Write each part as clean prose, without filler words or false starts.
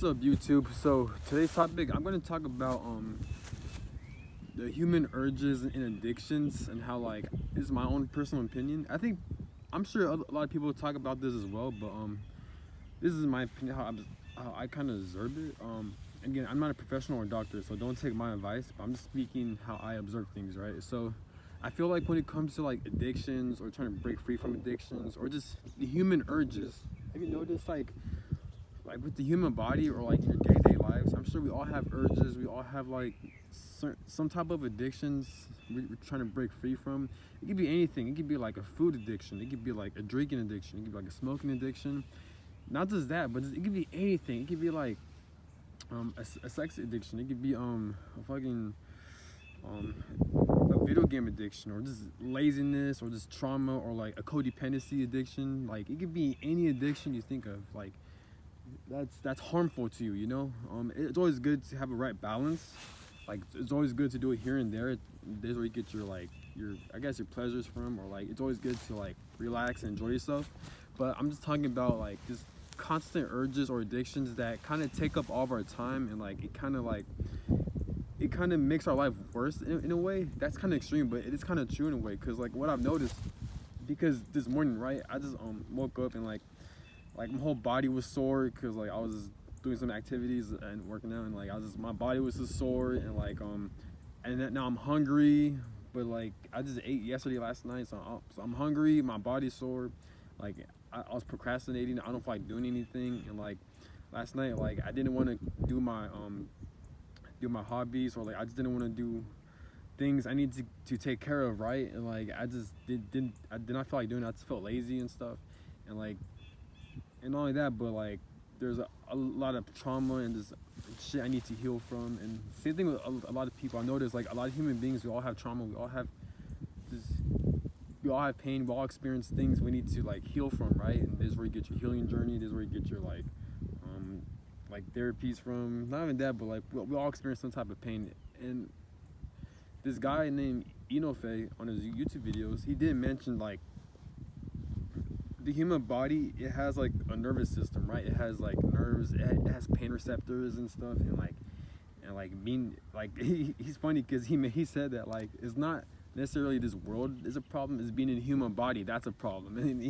What's up, YouTube? So today's topic, I'm going to talk about the human urges and addictions, and how, like, this is my own personal opinion. I'm sure a lot of people talk about this as well, but this is my opinion, how I kind of observe it. Again, I'm not a professional or doctor, so don't take my advice, but I'm just speaking how I observe things, right? So I feel like when it comes to like addictions, or trying to break free from addictions, or just the human urges, have you noticed, like with the human body, or like your day-to-day lives, I'm sure we all have urges, we all have like some type of addictions we're trying to break free from. It could be anything. It could be like a food addiction, it could be like a drinking addiction, it could be like a smoking addiction. Not just that, but it could be anything. It could be like a sex addiction, it could be a fucking um a video game addiction, or just laziness, or just trauma, or like a codependency addiction. Like, it could be any addiction you think of, like, that's harmful to you, you know. It's always good to have a right balance. Like, it's always good to do it here and there. There's where you get your, like, your, I guess, your pleasures from, or like, it's always good to like relax and enjoy yourself. But I'm just talking about like just constant urges or addictions that kind of take up all of our time, and like it kind of makes our life worse in a way. That's kind of extreme, but it is kind of true in a way, because like what I've noticed, because this morning, right, I just woke up, and like my whole body was sore, because like I was doing some activities and working out, and like my body was just sore, and like and then now I'm hungry, but like I just ate yesterday, last night, so I'm hungry, my body's sore. Like, I was procrastinating, I don't feel like doing anything, and like last night, like I didn't want to do my hobbies, or like I just didn't want to do things I need to take care of, right? And like I just I did not feel like doing it. I just felt lazy and stuff, and like, and not only that, but like there's a lot of trauma and just shit I need to heal from. And same thing with a lot of people. I noticed, like, a lot of human beings, we all have trauma, this we all have pain, we all experience things we need to like heal from, right? And this is where you get your healing journey, this is where you get your like therapies from. Not even that, but like we all experience some type of pain. And this guy named Inofe, on his YouTube videos, he did mention like the human body, it has like a nervous system, right? It has like nerves, it has pain receptors and stuff, and like being like he's funny because he said that like it's not necessarily this world is a problem, it's being in a human body that's a problem. And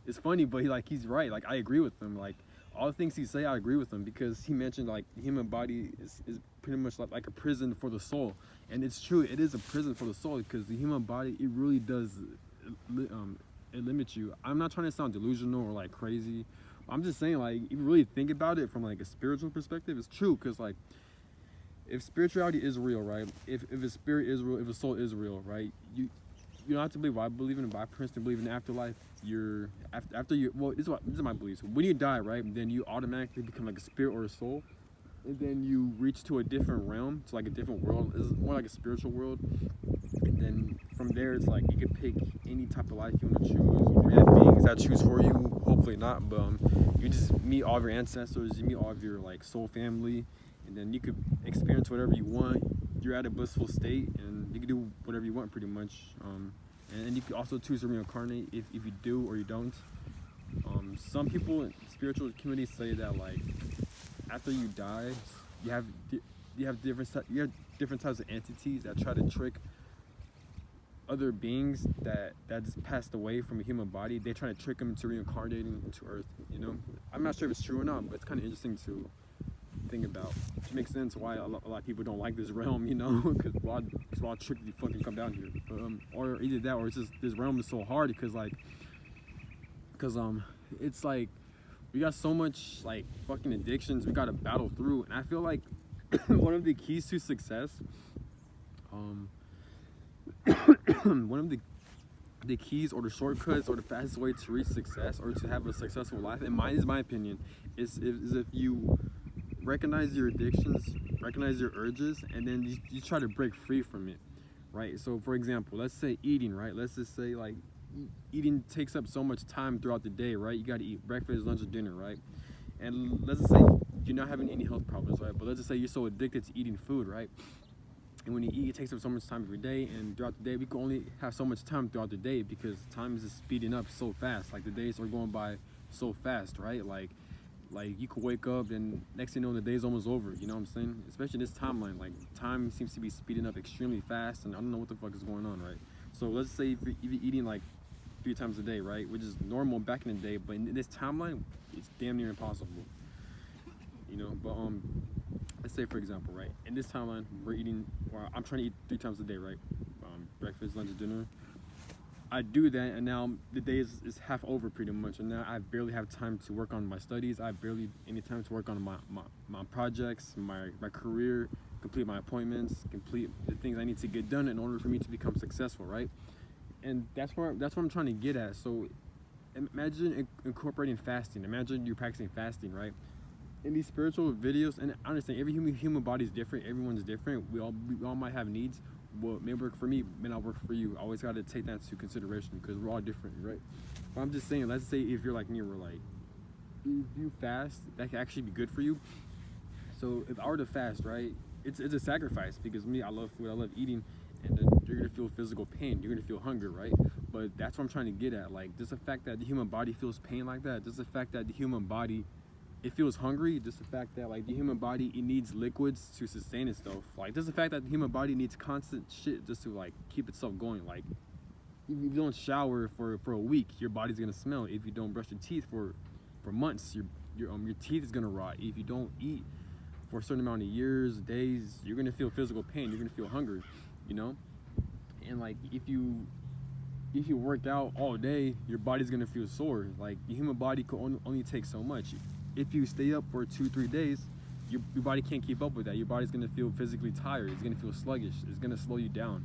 it's funny, but he's right. Like, I agree with him. Like, all the things he say, I agree with him, because he mentioned like the human body is pretty much like a prison for the soul. And it's true, it is a prison for the soul, because the human body, it really does it limits you. I'm not trying to sound delusional or like crazy. I'm just saying, like, if you really think about it from like a spiritual perspective, it's true. Because like, if spirituality is real, right, if a spirit is real, if a soul is real, right, you don't have to believe what I believe in, but I personally believe in the afterlife. You're after you, well, this is my belief. So when you die, right, then you automatically become like a spirit or a soul, and then you reach to a different realm. It's like a different world. It's more like a spiritual world. And then from there, it's like you could pick any type of life you want to choose, or you have beings that choose for you. Hopefully not, but you just meet all of your ancestors, you meet all of your like soul family, and then you could experience whatever you want. You're at a blissful state, and you can do whatever you want, pretty much. And you can also choose to reincarnate if you do or you don't. Some people in spiritual communities say that like after you die, you have different types of entities that try to trick other beings that just passed away from a human body. They try to trick them into reincarnating into Earth. You know, I'm not sure if it's true or not, but it's kind of interesting to think about. Which makes sense why a lot of people don't like this realm, you know, because a lot of tricky fucking come down here. Or either that, or it's just this realm is so hard because it's like we got so much like fucking addictions we gotta battle through, and I feel like one of the keys to success, one of the keys or the shortcuts or the fastest way to reach success or to have a successful life, and mine is my opinion, is if you recognize your addictions, recognize your urges, and then you try to break free from it, right? So for example, let's say eating, right? Let's just say like eating takes up so much time throughout the day, right? You got to eat breakfast, lunch, or dinner, right? And let's just say you're not having any health problems, right? But let's just say you're so addicted to eating food, right? And when you eat, it takes up so much time every day, and throughout the day, we can only have so much time throughout the day because time is just speeding up so fast. Like, the days are going by so fast, right? Like, Like you could wake up and next thing you know the day's almost over. You know what I'm saying? Especially this timeline. Like time seems to be speeding up extremely fast, and I don't know what the fuck is going on, right? So let's say if you're eating like 3 times a day, right, which is normal back in the day, but in this timeline, it's damn near impossible. You know, but let's say for example, right, in this timeline, we're eating. Well, I'm trying to eat 3 times a day, right? Breakfast, lunch, dinner. I do that, and now the day is half over pretty much, and now I barely have time to work on my studies. I barely any time to work on my projects, my career, complete my appointments, complete the things I need to get done in order for me to become successful, right? And that's what I'm trying to get at. So imagine incorporating fasting. Imagine you're practicing fasting, right? In these spiritual videos, and I understand every human body is different. Everyone's different. We all might have needs. What may work for me may not work for you. I always got to take that into consideration because we're all different, right? But I'm just saying, let's say if you're like me, we're like, if you fast, that can actually be good for you. So if I were to fast, right, it's a sacrifice because me, I love food, I love eating, and then you're gonna feel physical pain, you're gonna feel hunger, right? But that's what I'm trying to get at. Like, just the fact that the human body feels pain like that, just the fact that the human body it feels hungry, just the fact that like the human body it needs liquids to sustain itself, like just the fact that the human body needs constant shit just to like keep itself going. Like if you don't shower for a week, your body's gonna smell. If you don't brush your teeth for months, your teeth is gonna rot. If you don't eat for a certain amount of years, days, you're gonna feel physical pain, you're gonna feel hunger, you know. And like if you work out all day, your body's gonna feel sore. Like the human body can only take so much. If you stay up for 2-3 days, your body can't keep up with that. Your body's gonna feel physically tired. It's gonna feel sluggish. It's gonna slow you down.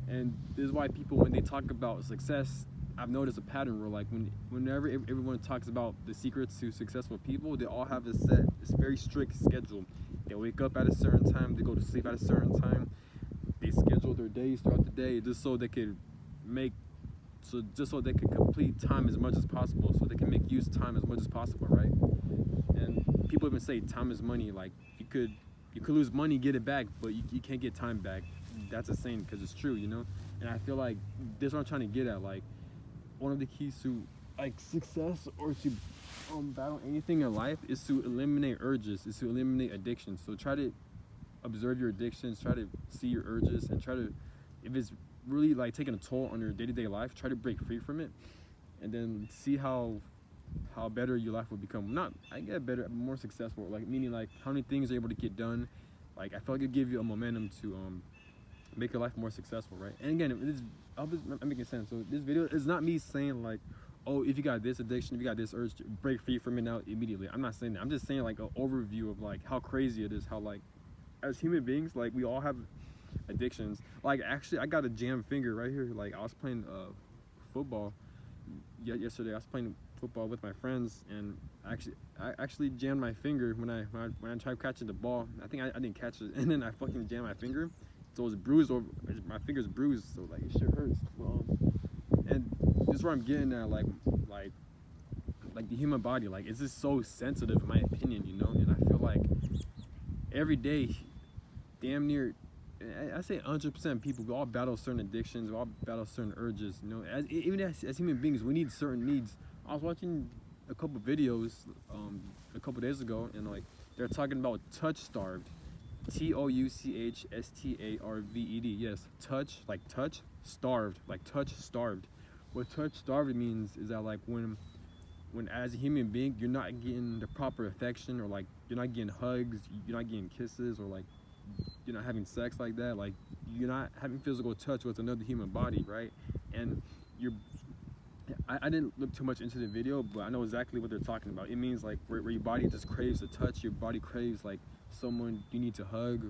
And this is why people, when they talk about success, I've noticed a pattern where like whenever everyone talks about the secrets to successful people, they all have this very strict schedule. They wake up at a certain time. They go to sleep at a certain time. They schedule their days throughout the day just so they could just so they can complete time as much as possible, so they can make use of time as much as possible, right? And people even say time is money. Like you could lose money, get it back, but you can't get time back. That's a saying because it's true, you know. And I feel like this is what I'm trying to get at. Like one of the keys to like success or to battle anything in life is to eliminate urges, is to eliminate addictions. So try to observe your addictions, try to see your urges, and try to, if it's really like taking a toll on your day-to-day life, try to break free from it, and then see how better your life will become. Not I get better, more successful. Like meaning like how many things you're able to get done. Like I feel like it give you a momentum to make your life more successful, right? And again, I'm making sense. So this video is not me saying like, oh, if you got this addiction, if you got this urge, break free from it now immediately. I'm not saying that. I'm just saying like an overview of like how crazy it is. How like as human beings, like we all have addictions. Like actually, I got a jammed finger right here. Like I was playing football yesterday. I was playing football with my friends, and I actually jammed my finger when I tried catching the ball. I think I didn't catch it, and then I fucking jammed my finger. So it's bruised over. My finger's bruised, so like it shit hurts. And this is where I'm getting at, like the human body, like it's just so sensitive in my opinion, you know. And I feel like every day, damn near, I say 100% people, we all battle certain addictions, we all battle certain urges, you know. Even as human beings, we need certain needs. I was watching a couple videos a couple days ago, and like they're talking about touch starved. TOUCHSTARVED. Yes, touch, like touch, starved, like touch starved. What touch starved means is that like when as a human being you're not getting the proper affection, or like you're not getting hugs, you're not getting kisses, or like you're not having sex like that, like you're not having physical touch with another human body, right? And I didn't look too much into the video, but I know exactly what they're talking about. It means like where your body just craves a touch, your body craves like someone you need to hug,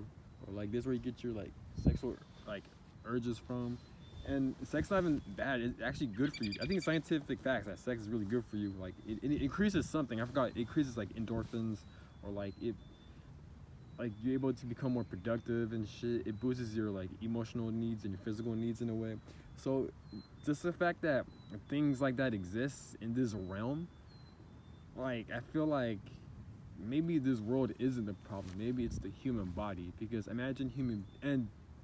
or like this where you get your like sexual like urges from. And sex not even bad, it's actually good for you. I think it's scientific facts that sex is really good for you. Like it increases something, I forgot, it increases like endorphins, or like you're able to become more productive and shit. It boosts your like emotional needs and your physical needs in a way. So just the fact that things like that exist in this realm, like I feel like maybe this world isn't the problem. Maybe it's the human body, because imagine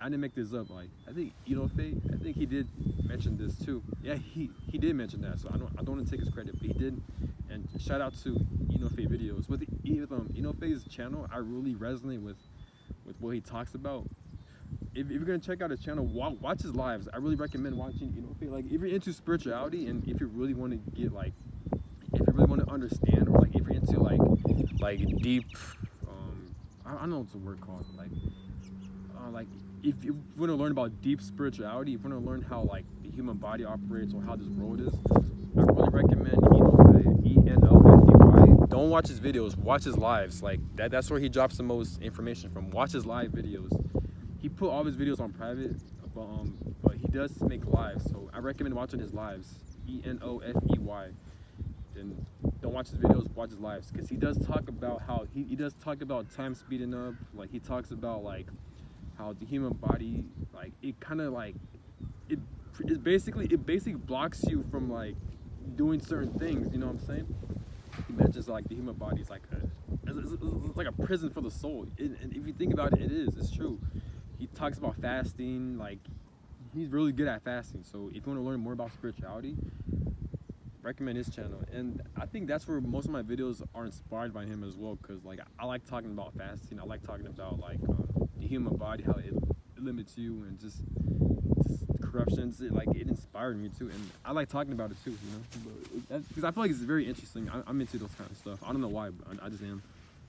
I didn't make this up. Like I think Inofe, I think he did mention this too. Yeah, he did mention that. So I don't want to take his credit, but he did. And shout out to Inofe videos. With Inofe's channel, I really resonate with what he talks about. If you're gonna check out his channel, watch his lives. I really recommend watching Inofe. Like if you're into spirituality and if you really want to get like, if you really want to understand, or like if you're into like deep, I don't know what's the word called, like if you want to learn about deep spirituality, if you want to learn how like the human body operates or how this world is, I really recommend Enofe, Enofey. Don't watch his videos, watch his lives. Like that's where he drops the most information from. Watch his live videos. He put all his videos on private, but he does make lives, so I recommend watching his lives. Enofey. And don't watch his videos, watch his lives, because he does talk about how he does talk about time speeding up. Like he talks about like how the human body, like it kind of like it basically blocks you from like doing certain things. You know what I'm saying? He mentions like the human body is like it's like a prison for the soul. And if you think about it, it's true. He talks about fasting. Like he's really good at fasting. So if you want to learn more about spirituality, recommend his channel. And I think that's where most of my videos are inspired by him as well, because like I like talking about fasting. I like talking about like the human body, how it limits you, and just corruptions. It inspired me too, and I like talking about it too, you know, because I feel like it's very interesting. I'm into those kind of stuff. I don't know why, but I just am.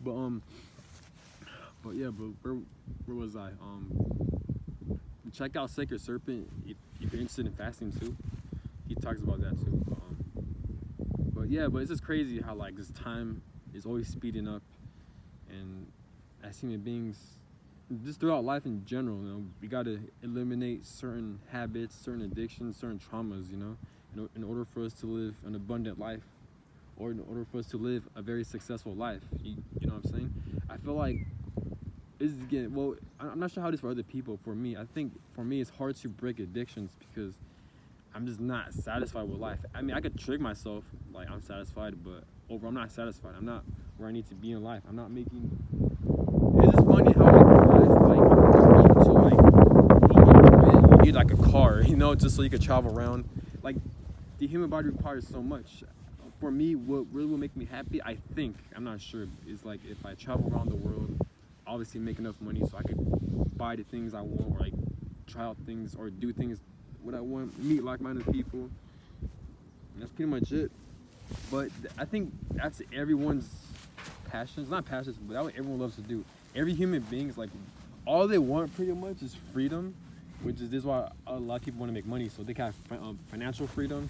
But yeah, but where was I? Check out Sacred Serpent if you're interested in fasting too. He talks about that too. But yeah, but it's just crazy how like this time is always speeding up, and as human beings, just throughout life in general, you know, we gotta eliminate certain habits, certain addictions, certain traumas, you know, in order for us to live an abundant life, or in order for us to live a very successful life. You know what I'm saying? I feel like well, I'm not sure how it is for other people. For me, I think for me it's hard to break addictions because I'm just not satisfied with life. I mean, I could trick myself like I'm satisfied, but overall I'm not satisfied. I'm not where I need to be in life. I'm not making. It's just funny how you need like a car, you know, just so you can travel around. Like the human body requires so much. For me, what really will make me happy, I think, I'm not sure, is like if I travel around the world, obviously make enough money so I could buy the things I want, or like try out things or do things what I want, meet like-minded people. And that's pretty much it. But I think that's everyone's passion. It's not passion, but that's what everyone loves to do. Every human being is like, all they want pretty much is freedom, which is this is why a lot of people want to make money, so they can have financial freedom,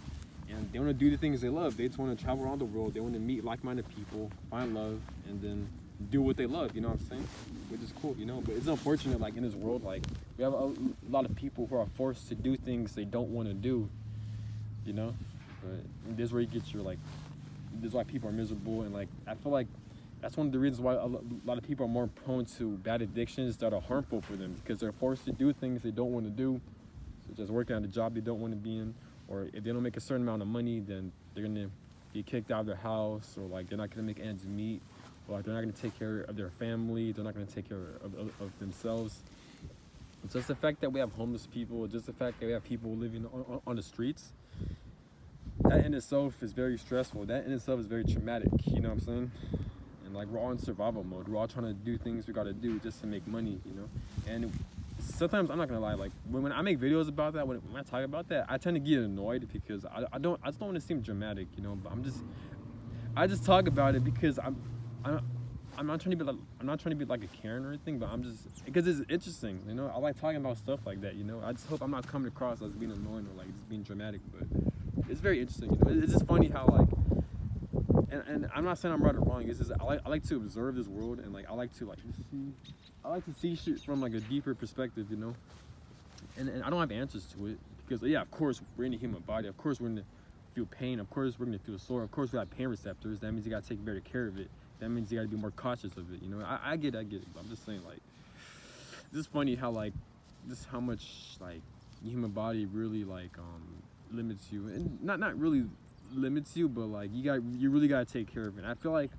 and they want to do the things they love. They just want to travel around the world. They want to meet like-minded people, find love, and then do what they love. You know what I'm saying? Which is cool, you know. But it's unfortunate, like in this world, like we have a lot of people who are forced to do things they don't want to do. You know, but this is where you get your like. This is why people are miserable, and like I feel like that's one of the reasons why a lot of people are more prone to bad addictions that are harmful for them, because they're forced to do things they don't want to do, such as working at a job they don't want to be in, or if they don't make a certain amount of money, then they're gonna be kicked out of their house, or like they're not gonna make ends meet, or like they're not gonna take care of their family, they're not gonna take care of themselves. It's just the fact that we have homeless people, just the fact that we have people living on the streets, that in itself is very stressful. That in itself is very traumatic, you know what I'm saying? And like we're all in survival mode. We're all trying to do things we gotta do just to make money, you know? And sometimes, I'm not gonna lie, like when I make videos about that, when I talk about that, I tend to get annoyed because I just don't want to seem dramatic, you know? But I just talk about it because I'm not trying to be like a Karen or anything, but I'm just, because it's interesting, you know? I like talking about stuff like that, you know? I just hope I'm not coming across as being annoying or like just being dramatic, but it's very interesting, you know? It's just funny how like, and I'm not saying I'm right or wrong, it's just I like to observe this world, and like I like to see shit from like a deeper perspective, you know? And I don't have answers to it, because yeah, of course we're in a human body, of course we're gonna feel pain, of course we're gonna feel sore, of course we have pain receptors. That means you gotta take better care of it. That means you gotta be more cautious of it, you know? I get it, but I'm just saying, like, it's just funny how like just how much like the human body really like limits you, and not really limits you, but like you really gotta take care of it. And I feel like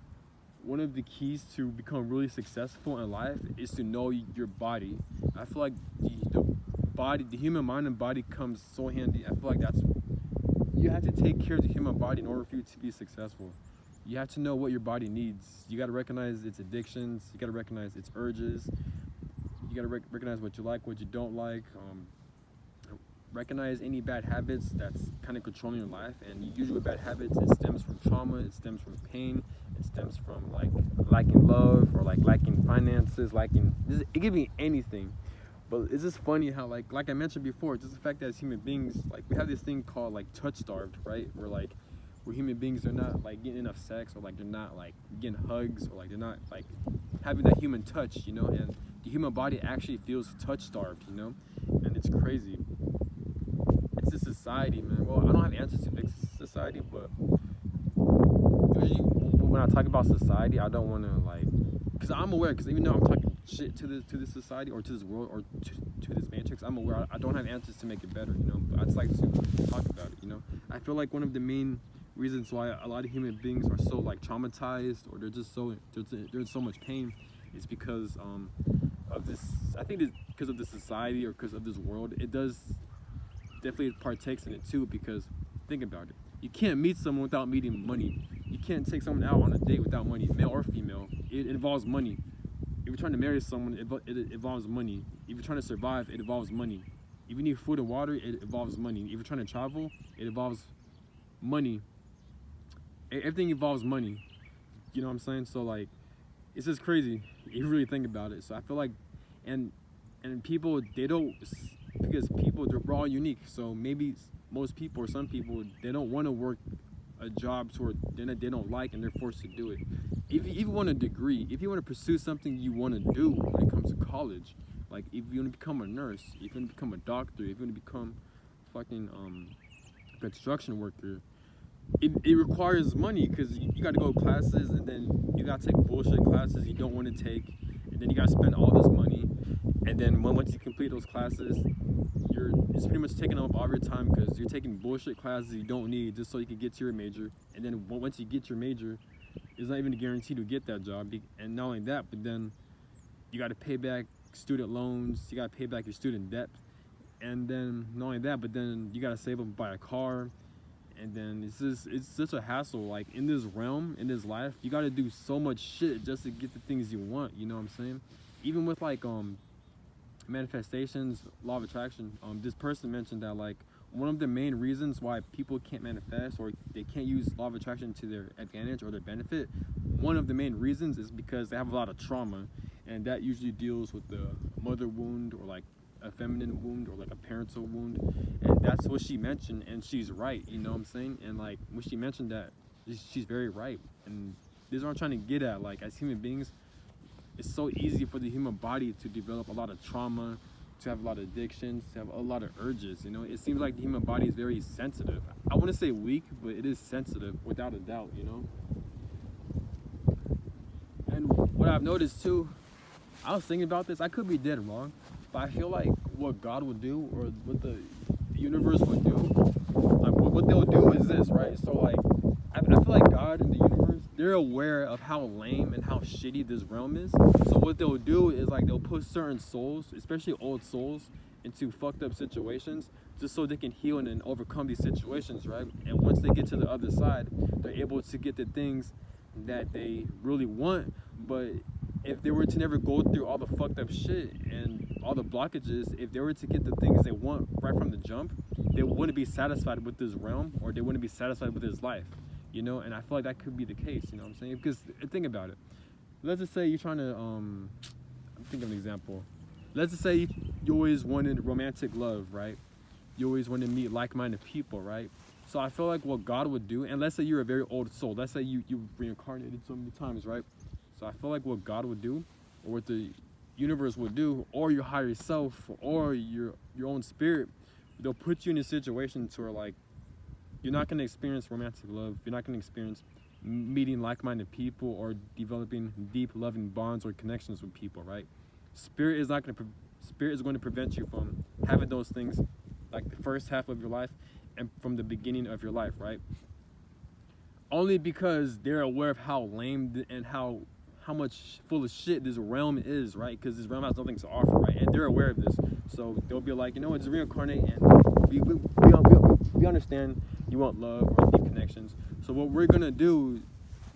one of the keys to become really successful in life is to know your body. I feel like the human mind and body comes so handy. I feel like you have to take care of the human body in order for you to be successful. You have to know what your body needs. You got to recognize its addictions. You got to recognize its urges. You got to recognize what you like, what you don't like. Recognize any bad habits that's kind of controlling your life. And usually bad habits, it stems from trauma, it stems from pain, it stems from like lacking love or like lacking finances, it could be anything. But it's just funny how like I mentioned before, just the fact that as human beings, like we have this thing called like touch starved, right? Where human beings, they're not like getting enough sex, or like they're not like getting hugs, or like they're not like having that human touch, you know. And the human body actually feels touch starved, you know. And it's crazy. It's a society, man. Well, I don't have answers to fix society, but usually when I talk about society, I don't want to like, because I'm aware, because even though I'm talking shit to this society or to this world or to this matrix, I'm aware I don't have answers to make it better, you know. But I just like to talk about it, you know. I feel like one of the main reasons why a lot of human beings are so like traumatized, or there's so much pain, is because of this. I think it's because of the society or because of this world. It does definitely partakes in it too, because think about it. You can't meet someone without meeting money. You can't take someone out on a date without money, male or female. It involves money. If you're trying to marry someone, it involves money. If you're trying to survive, it involves money. If you need food and water, it involves money. If you're trying to travel, it involves money. Everything involves money. You know what I'm saying? So like, it's just crazy if you really think about it. So I feel like, and people, they don't, because people, we're all unique. So maybe most people or some people, they don't want to work a job they don't like, and they're forced to do it. If you want a degree, if you want to pursue something you want to do when it comes to college, like if you want to become a nurse, if you want to become a doctor, if you want to become fucking a construction worker, it requires money, because you got to go to classes, and then you got to take bullshit classes you don't want to take, and then you got to spend all this money, and then once you complete those classes, it's pretty much taking up all your time, because you're taking bullshit classes you don't need just so you can get to your major. And then once you get your major, it's not even a guarantee to get that job. And not only that, but then you got to pay back student loans, you got to pay back your student debt, and then not only that, but then you got to save up and buy a car. And then it's such a hassle. Like in this realm, in this life, you got to do so much shit just to get the things you want, you know what I'm saying? Even with like manifestations, law of attraction, this person mentioned that like one of the main reasons why people can't manifest, or they can't use law of attraction to their advantage or their benefit, one of the main reasons is because they have a lot of trauma, and that usually deals with the mother wound, or like a feminine wound, or like a parental wound. And that's what she mentioned, and she's right, you know what I'm saying? And like when she mentioned that, she's very right. And this is what I'm trying to get at. Like as human beings, it's so easy for the human body to develop a lot of trauma, to have a lot of addictions, to have a lot of urges, you know? It seems like the human body is very sensitive. I wouldn't say weak, but it is sensitive without a doubt, you know? And what I've noticed too, I was thinking about this, I could be dead wrong, but I feel like what God would do, or what the universe would do, like what they'll do is this, right? So like, I feel like God and the universe, they're aware of how lame and how shitty this realm is. So what they'll do is like they'll put certain souls, especially old souls, into fucked up situations just so they can heal and overcome these situations, right? And once they get to the other side, they're able to get the things that they really want. But if they were to never go through all the fucked up shit and all the blockages, if they were to get the things they want right from the jump, they wouldn't be satisfied with this realm, or they wouldn't be satisfied with this life. You know, and I feel like that could be the case, you know what I'm saying? Because think about it. Let's just say you're trying to, I'm thinking of an example. Let's just say you always wanted romantic love, right? You always wanted to meet like-minded people, right? So I feel like what God would do, and let's say you're a very old soul. Let's say you reincarnated so many times, right? So I feel like what God would do, or what the universe would do, or your higher self, or your own spirit, they'll put you in a situation to where like, you're not going to experience romantic love. You're not going to experience meeting like-minded people or developing deep, loving bonds or connections with people, right? Spirit is going to prevent you from having those things, like the first half of your life and from the beginning of your life, right? only because they're aware of how lame and how much full of shit this realm is, right? Because this realm has nothing to offer, right? And they're aware of this, so they'll be like, you know, it's reincarnate, and we understand you want love or deep connections. So what we're gonna do,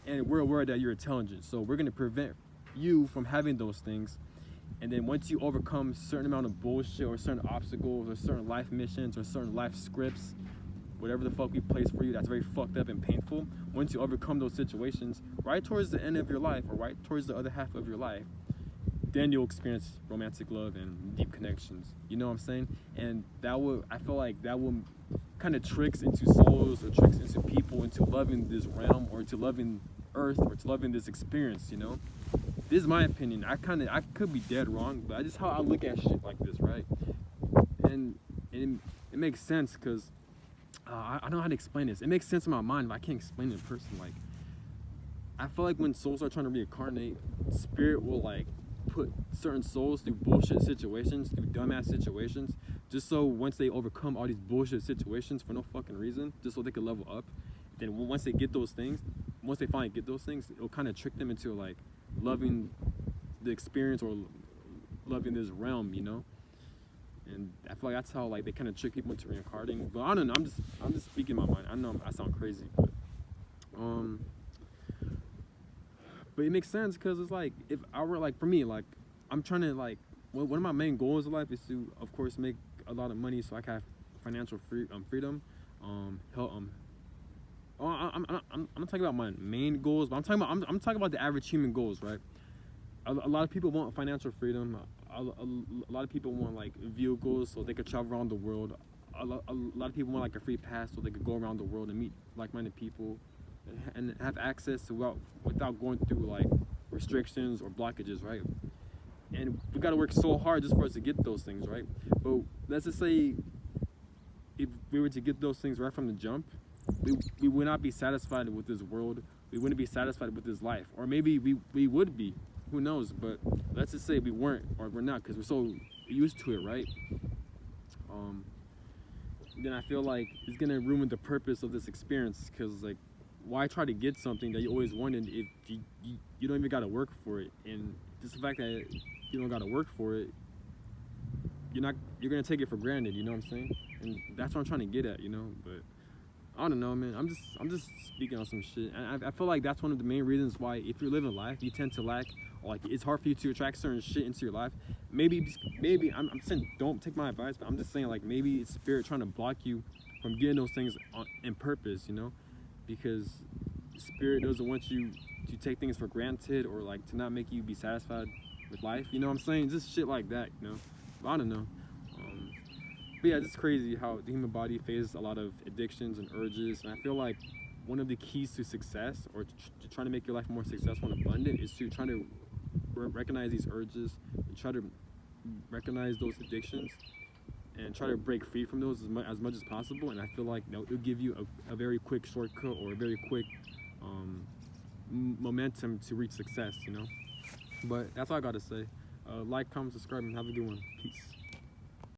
and we're aware that you're intelligent, so we're gonna prevent you from having those things. And then once you overcome a certain amount of bullshit or certain obstacles or certain life missions or certain life scripts, whatever the fuck we place for you that's very fucked up and painful, once you overcome those situations, right towards the end of your life or right towards the other half of your life, then you'll experience romantic love and deep connections. You know what I'm saying? And that will, I feel like that will kind of tricks into souls or tricks into people into loving this realm or to loving Earth or to loving this experience, you know? This is my opinion. I could be dead wrong, but that's how I look at shit like this, right? And it makes sense because I don't know how to explain this. It makes sense in my mind, but I can't explain it in person. Like, I feel like when souls are trying to reincarnate, spirit will like put certain souls through bullshit situations, through dumbass situations, just so once they overcome all these bullshit situations for no fucking reason, just so they can level up. Then once they get those things, once they finally get those things, it'll kind of trick them into like loving the experience or loving this realm, you know. And I feel like that's how like they kind of trick people into reincarnating. But I don't know. I'm just speaking my mind. I know I sound crazy, but it makes sense because it's like if I were like for me like I'm trying to like one of my main goals in life is to of course make a lot of money so I can have financial freedom. Help I'm not talking about my main goals, but I'm talking about the average human goals, right? A lot of people want financial freedom. A lot of people want like vehicles so they could travel around the world. A lot of people want like a free pass so they could go around the world and meet like-minded people and have access to without going through like restrictions or blockages, right? And we got to work so hard just for us to get those things, right? But let's just say if we were to get those things right from the jump, we would not be satisfied with this world. We wouldn't be satisfied with this life, or maybe we would be. Who knows? But let's just say we weren't or we're not because we're so used to it, right? Then I feel like it's gonna ruin the purpose of this experience because like why try to get something that you always wanted if you don't even gotta work for it? And just the fact that you don't gotta work for it, you're gonna take it for granted, you know what I'm saying? And that's what I'm trying to get at, you know. But I don't know, man. I'm just speaking on some shit, and I feel like that's one of the main reasons why if you're living life, you tend to lack, or like it's hard for you to attract certain shit into your life. Maybe I'm saying don't take my advice, but I'm just saying like maybe it's spirit trying to block you from getting those things in purpose, you know, because spirit doesn't want you to take things for granted or like to not make you be satisfied with life. You know what I'm saying? Just shit like that, you know. But I don't know. But yeah, it's crazy how the human body faces a lot of addictions and urges, and I feel like one of the keys to success or to trying to make your life more successful and abundant is to try to recognize these urges and try to recognize those addictions and try to break free from those as much as possible. And I feel like it'll give you a very quick shortcut or a very quick momentum to reach success, you know. But that's all I gotta say. Like, comment, subscribe, and have a good one. Peace.